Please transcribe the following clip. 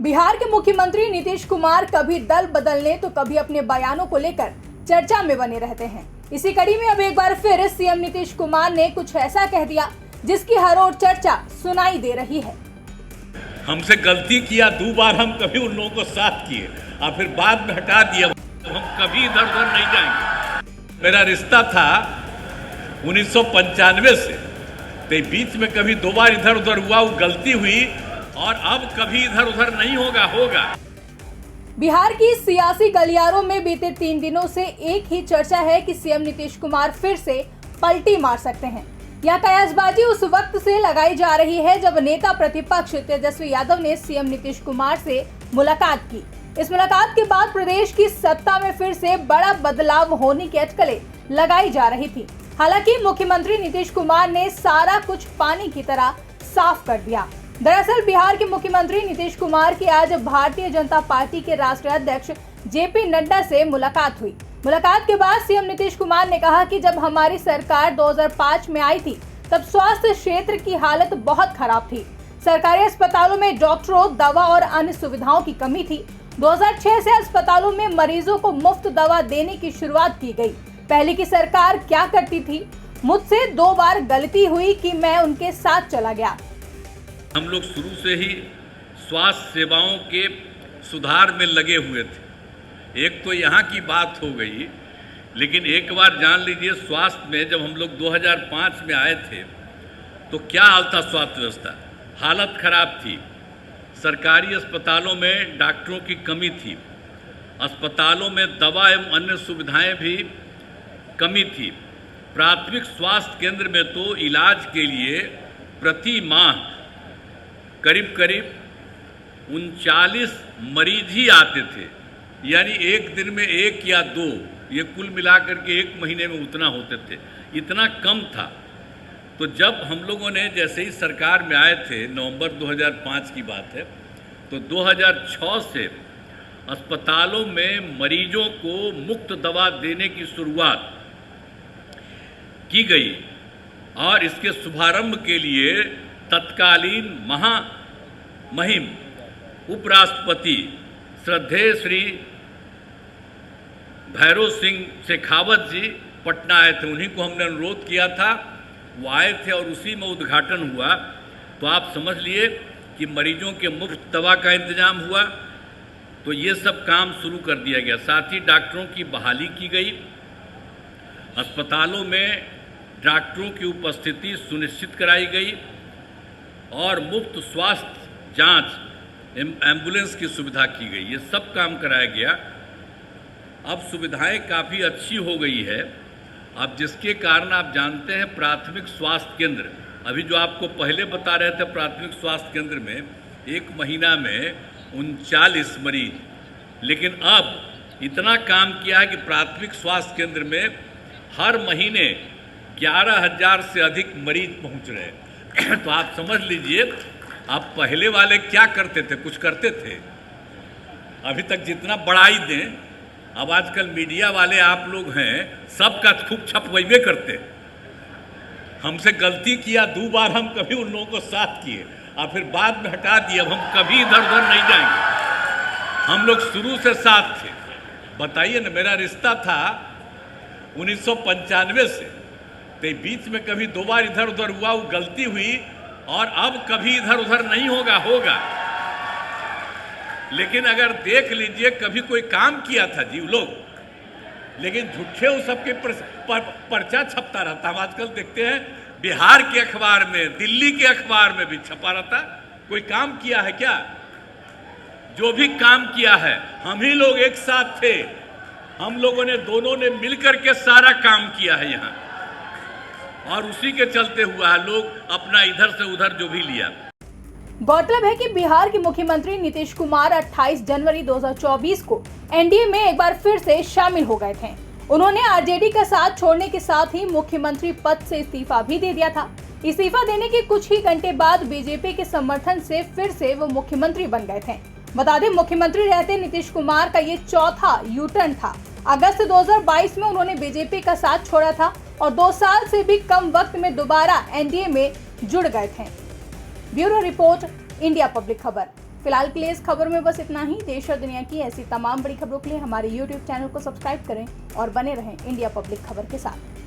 बिहार के मुख्यमंत्री नीतीश कुमार कभी दल बदलने तो कभी अपने बयानों को लेकर चर्चा में बने रहते हैं। इसी कड़ी में अब एक बार फिर सीएम नीतीश कुमार ने कुछ ऐसा कह दिया जिसकी हर ओर चर्चा सुनाई दे रही है। हमसे गलती किया 2 बार, हम कभी उन लोगों को साथ किए और फिर बाद में हटा दिया। हम कभी इधर उधर नहीं जाएंगे। मेरा रिश्ता था 1995 से, तो बीच में कभी 2 बार इधर उधर हुआ, वो गलती हुई और अब कभी इधर उधर नहीं होगा। बिहार की सियासी गलियारों में बीते 3 दिनों से एक ही चर्चा है कि सीएम नीतीश कुमार फिर से पलटी मार सकते हैं। यह कयासबाजी उस वक्त से लगाई जा रही है जब नेता प्रतिपक्ष तेजस्वी यादव ने सीएम नीतीश कुमार से मुलाकात की। इस मुलाकात के बाद प्रदेश की सत्ता में फिर से बड़ा बदलाव होने की अटकलें लगाई जा रही थी। हालांकि मुख्यमंत्री नीतीश कुमार ने सारा कुछ पानी की तरह साफ कर दिया। दरअसल बिहार के मुख्यमंत्री नीतीश कुमार की आज भारतीय जनता पार्टी के राष्ट्रीय अध्यक्ष जेपी नड्डा से मुलाकात हुई। मुलाकात के बाद सीएम नीतीश कुमार ने कहा कि जब हमारी सरकार 2005 में आई थी तब स्वास्थ्य क्षेत्र की हालत बहुत खराब थी। सरकारी अस्पतालों में डॉक्टरों, दवा और अन्य सुविधाओं की कमी थी। 2006 से अस्पतालों में मरीजों को मुफ्त दवा देने की शुरुआत की गई। पहले की सरकार क्या करती थी? मुझसे 2 बार गलती हुई कि मैं उनके साथ चला गया। हम लोग शुरू से ही स्वास्थ्य सेवाओं के सुधार में लगे हुए थे। एक तो यहाँ की बात हो गई, लेकिन एक बार जान लीजिए, स्वास्थ्य में जब हम लोग 2005 में आए थे तो क्या हाल था स्वास्थ्य व्यवस्था? हालत खराब थी। सरकारी अस्पतालों में डॉक्टरों की कमी थी, अस्पतालों में दवा एवं अन्य सुविधाएं भी कमी थी। प्राथमिक स्वास्थ्य केंद्र में तो इलाज के लिए प्रति माह करीब 39 मरीज ही आते थे, यानी एक दिन में 1 या 2, ये कुल मिलाकर के 1 महीने में उतना होते थे। इतना कम था। तो जब हम लोगों ने जैसे ही सरकार में आए थे, नवंबर 2005 की बात है, तो 2006 से अस्पतालों में मरीजों को मुफ्त दवा देने की शुरुआत की गई और इसके शुभारंभ के लिए तत्कालीन महामहिम उपराष्ट्रपति श्रद्धेय श्री भैरव सिंह शेखावत जी पटना आए थे। उन्हीं को हमने अनुरोध किया था, वो आए थे और उसी में उद्घाटन हुआ। तो आप समझ लिए कि मरीजों के मुफ्त दवा का इंतजाम हुआ। तो ये सब काम शुरू कर दिया गया। साथ ही डॉक्टरों की बहाली की गई। अस्पतालों में डॉक्टरों की उपस्थिति सुनिश्चित कराई गई और मुफ्त स्वास्थ्य जांच, एम्बुलेंस की सुविधा की गई। ये सब काम कराया गया। अब सुविधाएं काफ़ी अच्छी हो गई है। अब जिसके कारण आप जानते हैं, प्राथमिक स्वास्थ्य केंद्र, अभी जो आपको पहले बता रहे थे, प्राथमिक स्वास्थ्य केंद्र में 1 महीना में 39 मरीज, लेकिन अब इतना काम किया है कि प्राथमिक स्वास्थ्य केंद्र में हर महीने 11,000 से अधिक मरीज पहुंच रहे हैं। तो आप समझ लीजिए, आप पहले वाले क्या करते थे? कुछ करते थे? अभी तक जितना बढ़ाई दें, अब आजकल मीडिया वाले आप लोग हैं, सबका खूब छपवाइबे करते। हमसे गलती किया 2 बार, हम कभी उन लोगों को साथ किए और फिर बाद में हटा दिया। हम कभी इधर उधर नहीं जाएंगे। हम लोग शुरू से साथ थे। बताइए ना, मेरा रिश्ता था 1995 से, तो बीच में कभी 2 बार इधर उधर हुआ, वो गलती हुई और अब कभी इधर उधर नहीं होगा। लेकिन अगर देख लीजिए, कभी कोई काम किया था जी वो लोग, लेकिन झूठे वो सबके पर्चा छपता रहता। हम आजकल देखते हैं बिहार के अखबार में, दिल्ली के अखबार में भी छपा रहता। कोई काम किया है क्या? जो भी काम किया है, हम ही लोग एक साथ थे। हम लोगों ने, दोनों ने मिलकर के सारा काम किया है यहाँ, और उसी के चलते हुआ है। लोग अपना इधर से उधर जो भी लिया। गौरतलब है कि बिहार के मुख्यमंत्री नीतीश कुमार 28 जनवरी 2024 को एनडीए में एक बार फिर से शामिल हो गए थे। उन्होंने आरजेडी का साथ छोड़ने के साथ ही मुख्यमंत्री पद से इस्तीफा भी दे दिया था। इस्तीफा देने के कुछ ही घंटे बाद बीजेपी के समर्थन से फिर से वो मुख्यमंत्री बन गए थे। बता दें, मुख्यमंत्री रहते नीतीश कुमार का ये चौथा यू टर्न था। अगस्त 2022 में उन्होंने बीजेपी का साथ छोड़ा था और 2 साल से भी कम वक्त में दोबारा एनडीए में जुड़ गए थे। ब्यूरो रिपोर्ट, इंडिया पब्लिक खबर। फिलहाल के लिए इस खबर में बस इतना ही। देश और दुनिया की ऐसी तमाम बड़ी खबरों के लिए हमारे YouTube चैनल को सब्सक्राइब करें और बने रहें इंडिया पब्लिक खबर के साथ।